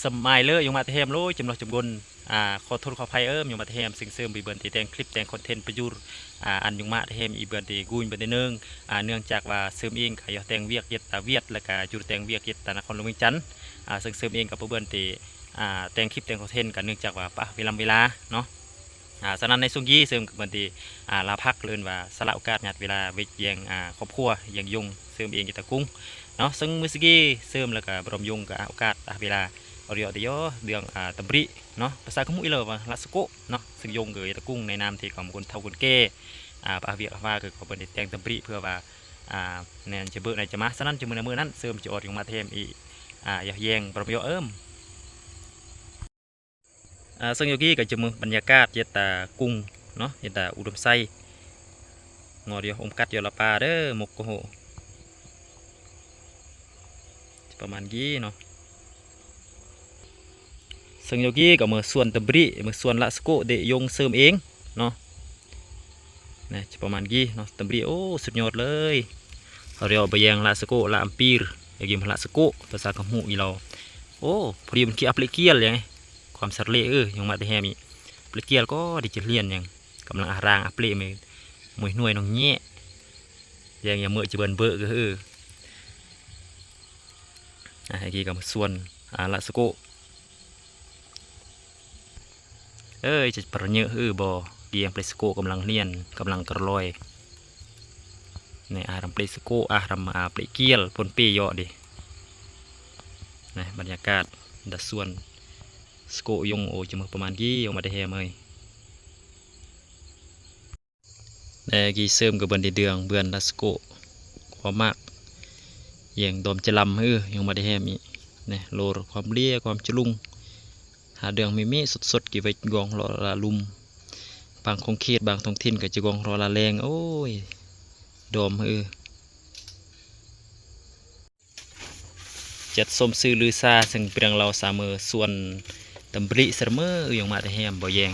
สมัยเลยยงมาเทมโลยจำลองจำกลขอโทษขออภัยยงมาเทมสิ่งเสริมบีเบิร์นตีแตงคลิปแตงคอนเทนต์ประยุทธ์อันยงมาเทมอีเบิร์นตีกุยเบิร์นตีเนื่องเนื่องจากว่าเสริมเองขยแตงเวียกเย็ดตาเวียดและก็จุดแตงเวียกเย็ดตานครหลวงเวียงจันทร์ซึ่งเสริมเองกับเบิร์นตีแตงคลิปแตงคอนเทนต์กันเนื่องจากว่าเวลาเนาะฉะนั้นในช่วงยี่เสริมกับเบิร์นตีลาพักเลื่อนว่าสละโอกาสหยัดเวลาไปยังครอบครัวยังยงเสริมเองกิตกุ้งเนาะซึ่งมือสกี้เสริมแล้วก็บรมยงกับโอกาสเวลาเรียกเดียวเรื่องตำริเนาะภาษาขมุยเลยว่าลัสโกเนาะซึ่งยงเกยตะกุ้งในนามที่ของคนเท่าคนเก้ปาเวียว่าคือเขาเป็นแตงตำริเพื่อว่าเนี่ยจะเบิกในจะมาฉะนั้นจะมือนั้นเสริมจะอดของมาเทมอีอย่าแยงปรบยซึ่งโยกี้ก็จะมือบรรยากาศเยตากุ้งเนาะเยตาอุดมไซงอเดียวอมกัดเยลปาเด้อมกโกโหประมาณกี้เนาะซึ่งโยกี้ก็มือส่วนตบริมือส่วนละสโกเดยงเสริมเองเนาะนี่ประมาณกี้เนาะตบริโอ้สุดยอดเลยเขาเรียกไปยังละสโกละอัมพีร์อย่างกิมละสโกภาษาคำหูอีเราโอ้พอดีมันคีอัปเลเกียลยังความสัตย์เล่ยังมาแต่แฮมีอัปเลเกียลก็ดิจิเลียนยังกำลังอารางอัปเลมือมวยหน่วยน้องเงี้ยยังเมื่อจะเบิร์นเบอร์ก็อย่างกี้กับส่วนละสโกจะประเยอะบ่เกียงเปลสโกกำลังเลียนกำลังกระลอยในอารมเปลสโกอารมเปลเกียลปนเปยอดินะบรรยากาศดัส่วนสโกยงโอจะมาประมาณกี่ออกมาได้แฮมเลยในกี่เสริมกับบันเดืองเบือนดัสโกความมากอย่างดอมจะลำยังมาได้แฮมีเนี่ยโลความเลี้ยความจุลุงหาเดืองมีสดกี่ไว้กองรอละลุมบางคงเขตบางท้องถิ่นก็จะกองรอละแรงโอ้ยดอมจัดสมซื้อลือซาซึ่งเปลืองเราสามส่วนตำบริเสมออย่างมาแต่แฮมบ่แยง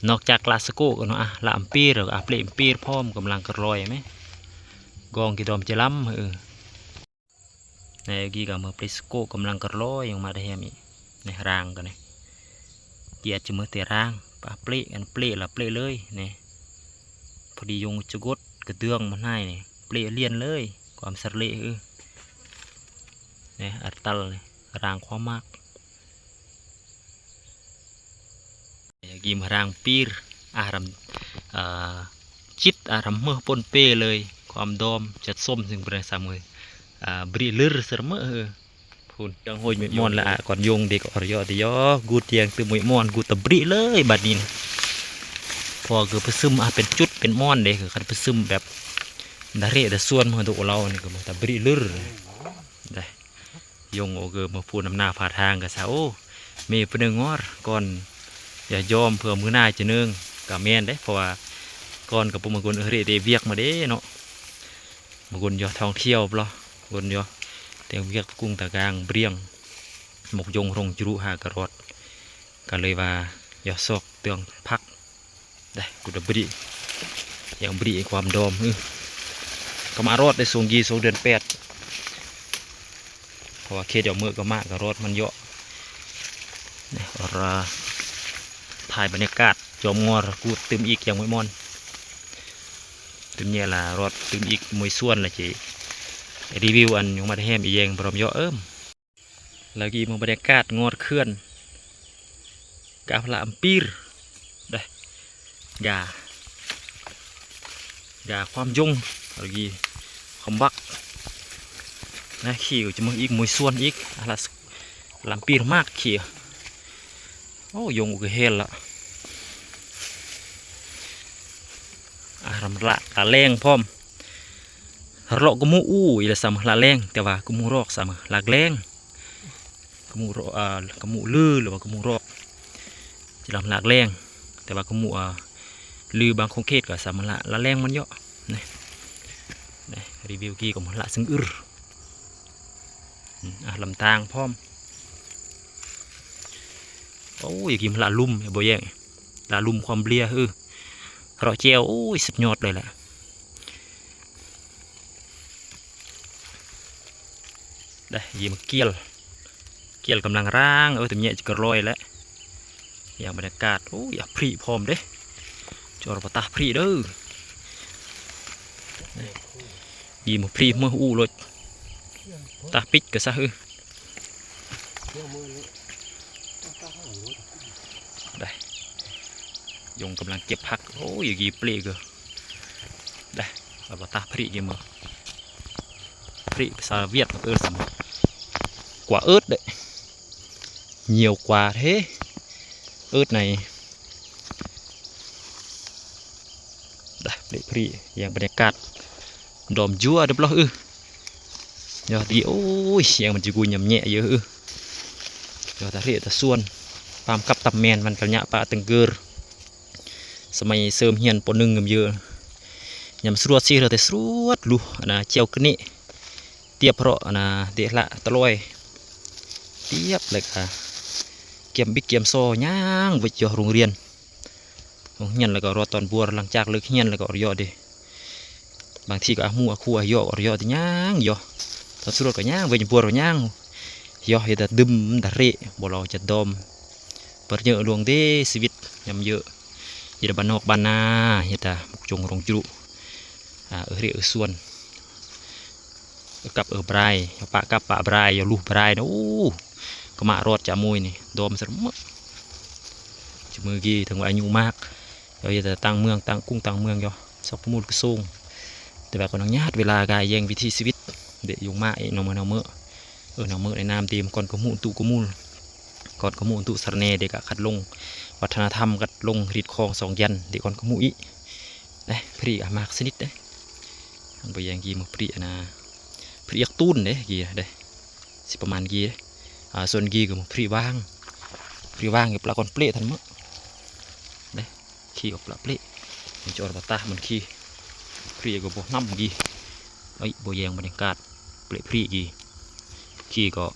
นอกจากลาสโก้ก็เนาะลาอัมปีหรือเปลมปีพร้อมกำลังกระลอยไหมกองกี่ดอมจะล้ำในกี่กับมือเปลสโก้กำลังกระลอยอย่างมาแต่แฮมอีในรางกันเนี่ยเกียรจะมือเตะรางปะเปลกันเปลละเปลเลยเนี่ยพอดียงจะกดกระเตื้องมันให้เนี่ยเปลเลียนเลยความสัตย์เล่เนี่ยอัตตัลรางความมากกิมรางปีร์อารมจิตอารมเมื่อปนเป้เลยความดอมจัดส้มถึงเป็นสามมือบริลือเสมอพูนจังหอยมอนละก่อนยงเด็กอรยอดียอกูเตียงตัวมวยมอนกูตบริเลยบัดนี้พอคือไปซึมเป็นจุดเป็นมอนเด็กคือคันไปซึมแบบดาเรดส่วนมาตัวเราเนี่ยก็มาตบริลือได้ยงโอเกอมาพูนน้ำหน้าผ่าทางกับสาวมีเป็นงอก่อนอย่ายอมเพื่อมือหน้าจะเนื่องกับแม่นได้เพราะว่าก่อนกับพวกมันคนเรียเวียกมาเด้เนาะบางคนยอท่องเที่ยวเปล่าคนยอแต่เวียกกุ้งตะกางเบรียงหมกยงรงจุรุหากระรอดกันเลยว่ายอซอกเตืองพักได้กูดับบรีอย่างบรีความดอมก็มารอดได้ส่งยีส่งเดือน8เพราะว่าเคสเดี๋ยวเมื่อก็มากกระรอดมันเยอะนี่เราถ่ายบรรยากาศจอมงอกูตึมอีกอย่างมวยมอนตึมเนี่ยละรถตึมอีกมวยส่วนละจีรีวิวอันยงมาแฮมอีกอย่างพร้อมเยอะแล้วกีมบรรยากาศงอเคลื่อนกาพละอัมพีร์ได้ยาความยงแล้วกีคอมบักนะขี่จะมาอีกมวยส่วนอีกอะไรลำปีร์มากขี่โอ้ยงอุกเฮลละรำละละแรงพร้อมรอกกมูอู้อีละสามละแรงแต่ว่ากมูรอกสามละแรงกมูรอกมูลือหรือว่ากมูรอกจะลำละแรงแต่ว่ากมูลือบางคงเขตกับสามละแรงมันเยอะนี่รีวิวกี้กับละซึ่งลำตางพร้อมโอ้ยกินละลุ่มบ่แย่งละลุ่มความเลียเราเจียวโอ้ยสุดยอดเลยแหละได้ยิมเกีย กี่ยวกำลังร่างแต่เนี้ยจะกระลอยแล้วอย่างบรรยากาศโอ้ยพรีพร้อมเด้จอรปตาพรีเด้อยีมาพรีเมื่ออู้เลยตาปิดก็ซะได้ยงกำลังเก็บผักโอ้ยยีเปลี่ยก็ได้รปตาพรียี่มือพรีภาษาเวียดสมกว่าเด้nhiều quá thế ớt này đây để phi yang beri kat đom jua được lo giờ thì ôi yang mình chỉ cùi nhầm nhẹ giờ giờ ta hiện ta xuân pam cặp tập menมันกันnhạปะตึงเกอร์สมัยเสริมเฮียนปนหนึ่งเยอะยำสรวดสิเราแต่สรวดลูนะเจียวกันนี่เตียบเพราะนะเดละตะลอยเตียบเลยค่ะเกี่ยมบิ๊กเกี่ยมโซ่ย่างไปจ่อโรงเรียนเฮียนแล้วก็รอตอนบัวหลังจากเลิกเฮียนแล้วก็อรยอดีบางทีก็หัวคู่อรยอรยอที่ย่างย่อตอนสุดก็ย่างไปบัวก็ย่างย่อเห็ดดึมดัดเร่บ่เราจะดมเปิดเยอะดวงเด้ชีวิตยำเยอะเห็ดบ้านนอกบ้านนาเห็ดจงรงจุเรียส่วนกับปลายปะกับปะปลายลูกปลายนะก็มารอดจ่ามวยนี่โดมสมมติจมือกี้ถึงว่าอายุมากเราจะตั้งเมืองตั้งกุ้งตั้งเมืองย่อสอบมูลกระทรวงแต่แบบคนญาติเวลากายแย่งวิธีชีวิตเด็กยุงมากไอ้นอเมื่อนอเมื่อในนามทีมก่อนขมูลตุกมูลก่อนขมูลตุสารเนเด็กขัดลงวัฒนธรรมกัดลงริดคลองสองยันเด็กก่อนขมูอีเด้พรีมากสนิทเด้อันไปแย่งกีมาพรีนะพรียักตุ้นเด้กีเด้สิประมาณกีส่วนกีก็พรีว่างกับปลาคอนเปลทันมั้งเด้ขี้กับปลาเปลจอร์บตามันขี้พรีก็บอกน้ำกีไอ้โบแยงบรรยากาศเปลพรีกีขี้ก็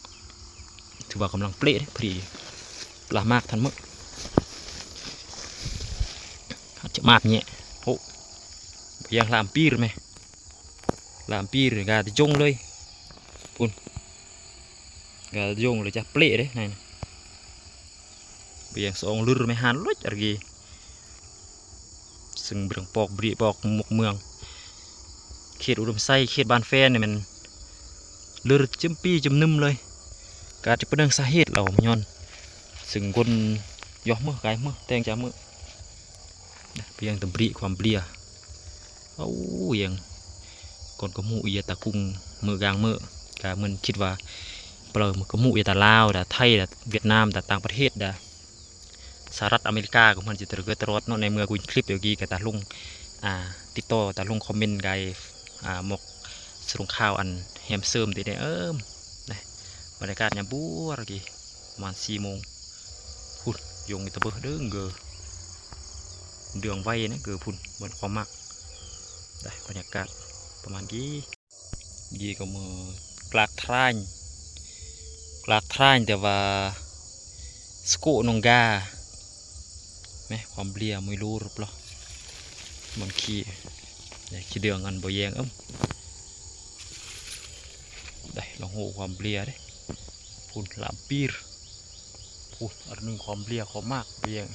ถือว่ากำลังเปลพรีปลามากทันมั้งจะมากเนี่ยโอ้ยังlàm pi rồi mày làm pi rồi gà thì trôngเลยปุ่นกาโยงเลยจะเปรี้ยเลยนี่เบียงสองลือไม่หันลุยอะไรกีซึ่งเบียงปอกบรีปอกหมกเมืองเขตอุดมไซเขตบานแฟนเนี่ยมันลือจิ้มปีจิ้มนุ่มเลยการจะเป็นเรื่องสาเหตุเราไม่ย้อนซึ่งคนยอมเมื่อไกลเมื่อแตงจ้าเมื่อเบียงตำบรีความเปรี้ยโอ้ยังก่อนก็มูอีตะกุ้งมือกลางมือกามันคิดว่าเปล่ามันก็มุ่ยแต่ลาวแต่ไทยแต่เวียดนามแต่ต่างประเทศแต่สหรัฐอเมริกาก็มันจะเกิดตลอดเนาะในเมื่อกูคลิปเดี๋ยวกี้กับตาลุงติดต่อตาลุงคอมเมนต์ไกหมกสรุงข่าวอันแฮมเซิร์มตีเนี่ยบรรยากาศยามบัวอะไรกี้ประมาณ4 โมงพุ่นยงตะเบอเด้งเกอเดืองไว้นะเกอพุ่นเหมือนความมักได้บรรยากาศประมาณกี้ก็มือกลากทรายแต่ว่าสกุนงกาไหมความเบียไม่รู้หรือเปล่ามันขี้เดืองอันบ่แยงได้ลองโหความเบียได้พูนลามปีร์พูนอันหนึ่งความเบียความมากเบียง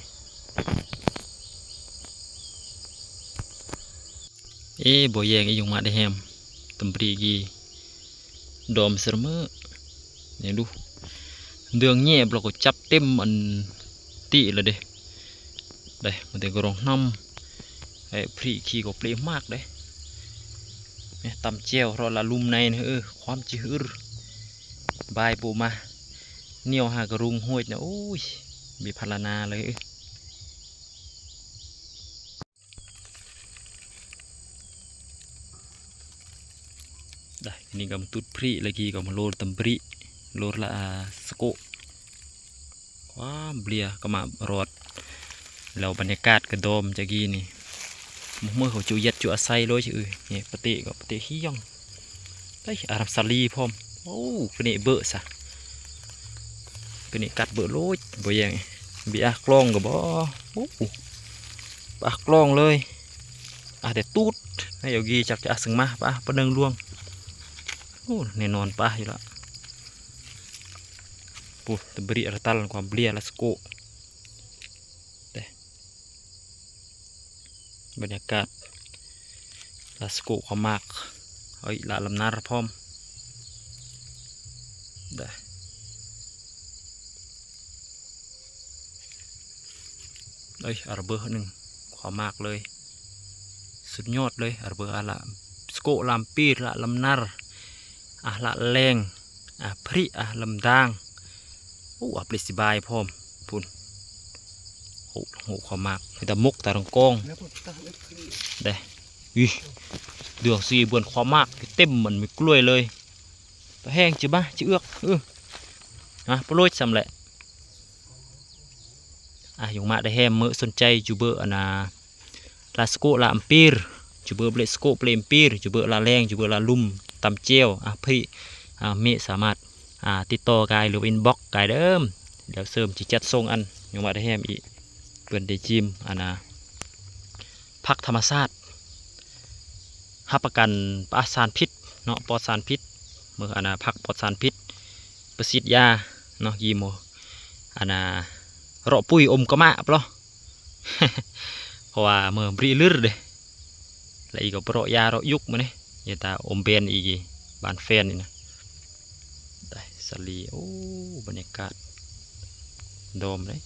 บ่แยงอีกอย่างมาได้แฮมตำปรีกีดอมเสมอเนี่ยดูเดืองแง่เราก็จับเต็มมันตีเลยเด้มันแต่ก็ร้องน้ำพรีขี้ก็เปรี้ยมากเด้ตำเจียวเราละลุ่มในความจืดบายปูมาเหนียวหากระรุงห้วยเนี่ยโอ้ยมีพลานาเลยได้นี่ก็มาตุดพรีเลยกี่ก็มาโลตำปรีโลละสโกความเบียก็มารอดแล้วบรรยากาศกระโดมจากกี้นี่เมื่อเขาจูยัดจูอาศัยเลยชื่อเนี่ยปฏิก็ปฏิขี้ย่องได้อารับซาลีพร้อมโอ้เป็นนี่เบอร์ซะเป็นนี่กัดเบอร์โลยบ่ยังบีอักลองกับบ่อักลองเลยแต่ตูดให้เอากี้จับจะสึงมาปะปะเดิงล่วงแน่นอนปะอยู่ละ ปูตะบริระตัลความเบียลาสโกบรรยากาศลาสโกความมากเฮ้ยละลำนาพร้อมได้เอ้ยอาร์เบอร์หนึ่งความมากเลยสุดยอดเลยอาร์เบอร์ละสโกลำปีละลำนาละแรงพริลำดางโอ้ปลิสิบายพร้อมปุ่นโอ้โหความมากมีแต่มุกแต่รองกองได้เดือดสีบวนความมากเต็มเหมือนมีกล้วยเลยตัวแห้งจืบ้าจืเอือกปลุยซ้ำแหละอยู่มาได้แฮมเมื่อสนใจจูเบอร์ลาสโกลาอัมพีร์จูเบอร์เบลสโกเปลมพีร์จูเบอร์ลาแรงจูเบอร์ลาลุ่มตำเจียวพี่เมสามารถติดต่อกายหรืออินบ็อกกายเดิมเดี๋ยวเสริมจิจัดทรงอันอยู่มาได้แฮมอีกเปิดได้จิมพักธรรมชาติหับประกันปลอดสารพิษเนาะปลอดสารพิษเมื่อพักปลอดสารพิษประสิทธิ์ยาเนาะยีโมเราปุยอมกระมาปะ เพราะว่าเมื่อบริลือเลยแล้วอีกก็เรายาเรายุกมาเนี่ยยาตาอมเบนอีกบานเฟนนี่นะได้สลีโอ้บรรยากาศโดมเลย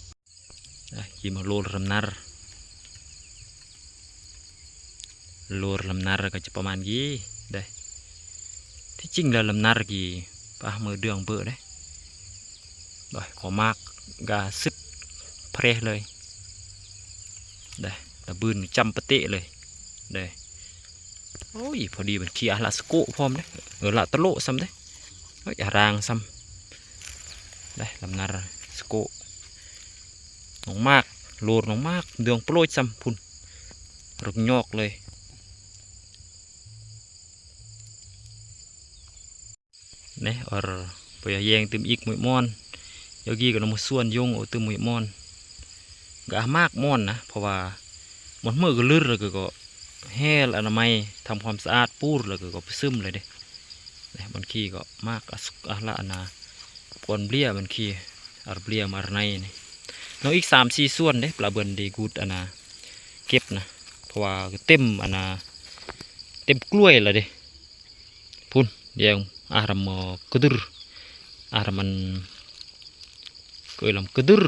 ยีโมโลรำนาร์โลลำนาร์ก็จะประมาณกี่ได้ที่จริงแล้วลำนาร์กี่ป่ะมือเดืองเบื่อได้ได้ขอมากกาซึดเพลเลยได้ตะบืนจำปะเตะเลยได้โอ้ยพอดีมันขี้ละสโกพร้อมได้ละตะโลซ้ำได้รางซ้ำได้ลำนาร์สโกน้องมากโลดน้องมากเดืองโปรยซ้ำพุ่นรกยอกเลยเนี่ยไปแยงตึมอีกมวยมอนยากีก็นำมาส่วนยงเอาตึมมวยมอนก็มากมอนนะเพราะว่ามันเมื่อก็ลื่นแล้วก็แห่อนามัยทำความสะอาดปูดแล้วก็ไปซึมเลยเด้มันขี้ก็มากละปนเบี้ยมันขี้เบี้ยมาในนี่น้องอีก3-4ส่วนเด้ปลาเบินดีกูดเก็บนะเพราะว่าเต็มเต็มกล้วยเลยเด้พุ่นเดี๋ยวaram kedur araman koi lam kedur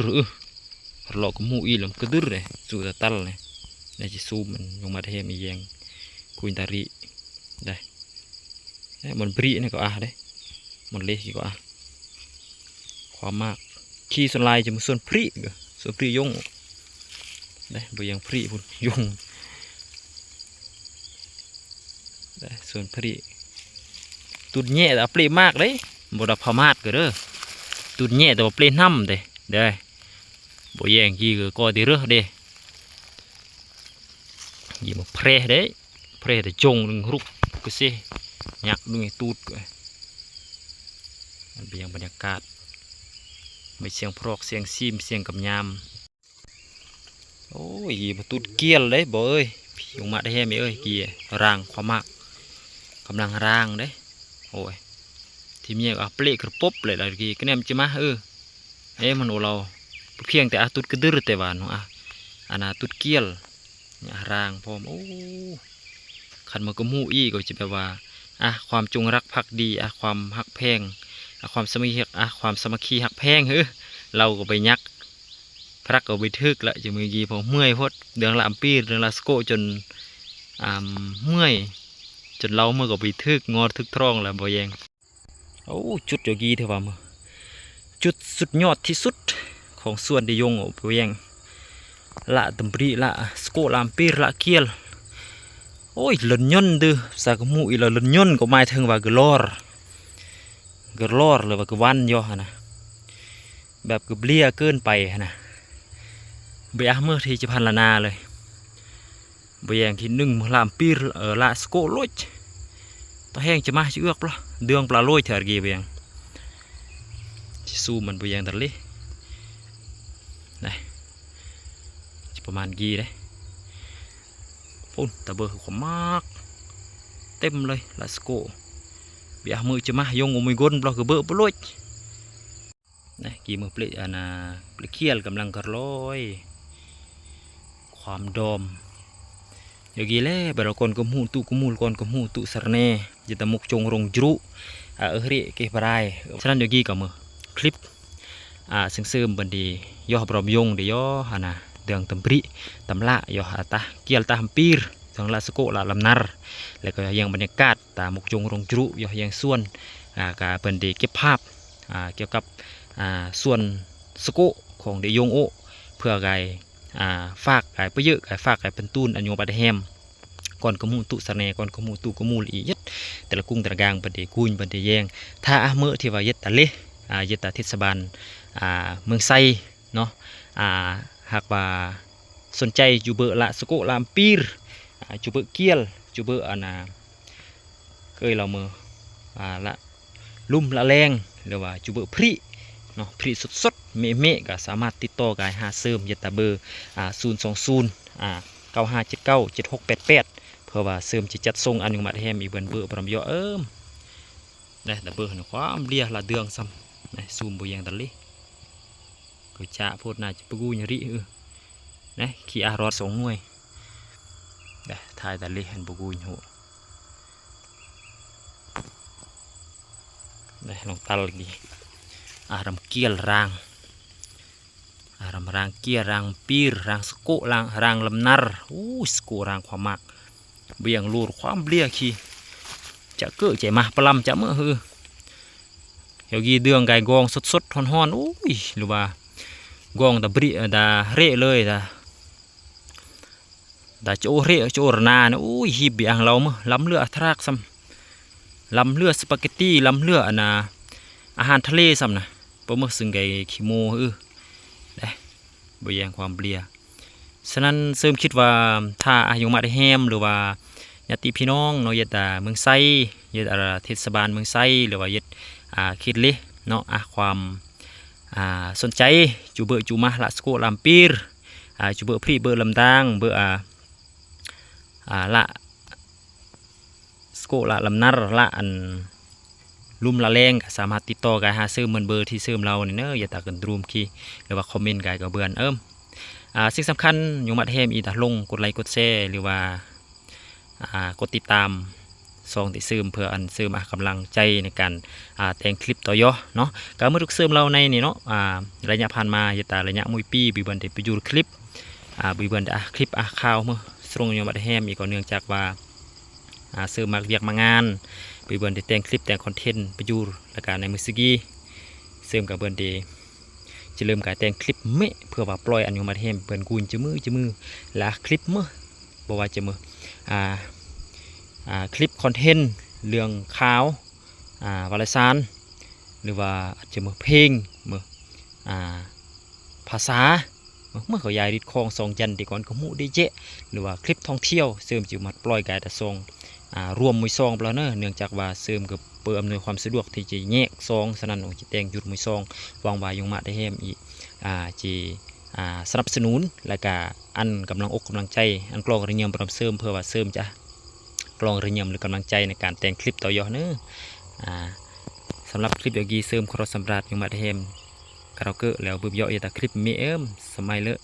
lo kemu i lam kedur deh sudah tal nih nih cisu man yang mata hem yang kuin tari dehมันบรีนี่ก็dehมันเละก็ความมากขี้ส่วนลายจะมันส่วนพรีก็ส่วนพรียงเดะบยังพรีพุ่นยงเดะส่วนพรีตุนแย่แต่เปรี้ยมากเลยบดพม่าก็เด้อตุนแย่แต่ว่าเปรี้ยน้ำเด้บ่แย่งยี่ก็ก่อดีเด้อเด้ยี่มาเพลเด้เพลแต่จงดึงรุกก็สิหยักดึงตูดก็มันเป็นบรรยากาศไม่เสียงพรอกเสียงซีมเสียงกับยามโอ้ยยี่มาตูดเกี้ยเลยบ่เอ้ยพี่ออกมาได้แฮ่ไหมเอ้ยกี่ร่างความมากกำลังร่างเด้โอ้ยทีเมียก็เปลี่ยกระปบเลยละกี่คะแนนจะมามันโอเราเพียงแต่ตุดกระดือแต่ว่าน้องตุดเกี้ยเนี่ยร่างพร้อมโอ้ขันมากระมูอีก็จะแปลว่าความจงรักภักดีความหักแพงความสมัคคีหักแพงเราก็ไปยักพระก็ไปทึกละจะมือกีพอเมื่อยพดเดืองละอัมปีเดืองละสโกจนเมื่อยจนเราเมื่อก็ไปทึกงอทึกท้องแล้วบ่แยงโอ้จุดโยกีเถอะว่ามือจุดสุดยอดที่สุดของส่วนดิยงบ่แยงละตำปรีละสโกลามปีละเกียลโอ้ยหล่นย่นดื้อสากมูอีหล่นย่นก็หมายถึงว่ากระลอร์หรือว่ากระวันย่อนะแบบกระเบลี่ยเกินไปนะเบียเมื่อที่จะพันละนาเลยเบียงที่1มือลามปีละสโกโลดตัวแห้งจะมาชื่อเอือกปะเดืองปลาโลดเถอะกี่เบียงที่สู้มันเบียงตัดเลยนี่ประมาณกี่เลยปุ่นตะเบอร์ขมากเต็มเลยละสโกเบียมือจะมายงอมวยก้นปลากระเบอร์ปลอยนี่ กี่มือเปลี่ยนเปลี่ยนเคียลกำลังกระลอยความดอมอย่างกี้แหละบรากอนกมูตุกมูลกอนกมูตุสารเนจะตะมุกจงรงจรุเรียเก็บไรฉะนั้นอย่างกี้ก็มือคลิปซึ่งซึมบันดีย่อปรบยงเดียวเดืองตำปริตำละย่อตาเกียลตาฮัมปีร์ทางลาสโกละลำนาร์แล้วก็ยังบรรยากาศตามุกจงรงจรุย่อยังส่วนการบันดีเก็บภาพเกี่ยวกับส่วนสโกของเดยงโอเพื่อไก่ฝากไก่เพื่อเยอะไก่ฝากไก่เป็นตูนอันโยบาดแฮมก่อนกมูตุสเนก่อนกมูตุกมูลอียัดแต่ละกุ้งแต่ละกางบันเดกุญบันเดแยงถ้าเมื่อที่ว่ายัดตะเละยัดตะเทศบาลเมืองไซเนาะหากว่าสนใจจูเบอร์ละสโกลามปีร์จูเบอร์เกียลจูเบอร์เคยเราเมื่อละลุ่มละแรงหรือว่าจูเบอร์พริเนาะพริสดๆเมะก็สามารถติดต่อกันหาเสริมยัดตะเบอร์020 9579 7688เพื่อว่าเสริมจะจัดส่งอันยงมาแฮมอีเบอร์ปรำยอได้ตะเบอร์ความเลียละเดืองซ้ำซูมบุยังตะลิก็จะพูดน่าจะปกูญรินะขี้อารอด2 หน่วยได้ทายตะลิหันปกูญหัวได้ลองตัลกีอารมเกียลรางอารมรางเกียรางปีรรางสโกรางลำนาร์สโกรางความมากเบี่ยงลูดความเบี้ยขี้จะเกิดใจมาปลำจะเมื่อเดี๋ยวกีเดืองไก่กองสดๆฮ้อนๆหรือว่ากองตะบริตะเร่เลยตะโจเร่โจรนานะฮีบเบียงเราเมื่อล้ำเลือทรากซ้ำล้ำเลือสปาเกตตี้ล้ำเลืออาหารทะเลซ้ำนะเพราะเมื่อซึ่งไก่ขี้โมได้เบี่ยงความเบี้ยฉะนั้นเสริมคิดว่าถ้าอายุมาได้แฮมหรือว่าญาติพี่น้องเนาะยัดเมืองไซยัดเทศบาลเมืองไซหรือว่ายัดคิดเลยเนาะความสนใจจูเบอร์จูมาละสโกลามปีร์จูเบอร์พรีเบอร์ลำดังเบอร์ละสโกละลำนาร์ละอันลุ่มละแรงสามารถติดต่อกันหาเสริมเหมือนเบอร์ที่เสริมเราเนี่ยเนอะอย่าตากันรูมคีหรือว่าคอมเมนต์กันกับเบือนสิ่งสำคัญยงมาแฮมอีตาลงกดไลค์กดแชร์หรือว่ากดติดตามซองติเสริมเพื่ออันเสริมกำลังใจในการแต่งคลิปต่อย่อเนาะการเมื่อทุกเสริมเราในนี่เนาะระยะผ่านมาอย่าตาระยะมุยปีบีบันเดไปยูคลิปบีบันคลิปข่าวเมื่อส่งยงมาแฮมอีกก็เนื่องจากว่าเสริมมาเรียกมางานบีบันเดแต่งคลิปแต่งคอนเทนต์ไปยูและการในมือสกี้เสริมกับเบิร์นเดจะเริ่มการแต่งคลิปเมะเพื่อว่าปล่อยอันยงมาแฮมเปิดกุญจะมือและคลิปเมื่อบอกว่าจะมือคลิปคอนเทนต์เรื่องข่าววารสารหรือว่าอาจจะมือเพลงมือภาษาเมื่อเขายายดิดคลองซองจันดีก่อนก็มูได้เจหรือว่าคลิปท่องเที่ยวเสริมจิ๋วมัดปล่อยกายแต่ซองรวมมวยซองเปล่าเนอะเนื่องจากว่าเสริมกับเปิดอำนวยความสะดวกที่จะแยกซองสนั่นองจิตแดงหยุดมวยซองวางวายยงมาได้แฮมอีจีสนับสนุนและก็อันกำลังอกกำลังใจอันกลองระเนียมปรำเสริมเพื่อว่าเสริมจะกลองระเนียมหรือกำลังใจในการแต่งคลิปต่อยอเนอะสำหรับคลิปเดี๋ยวกีเสริมครอสสำหรับยงมาได้แฮมคาราโอเกะแล้วบึบย่อยแต่คลิปมีสมัยเลอะ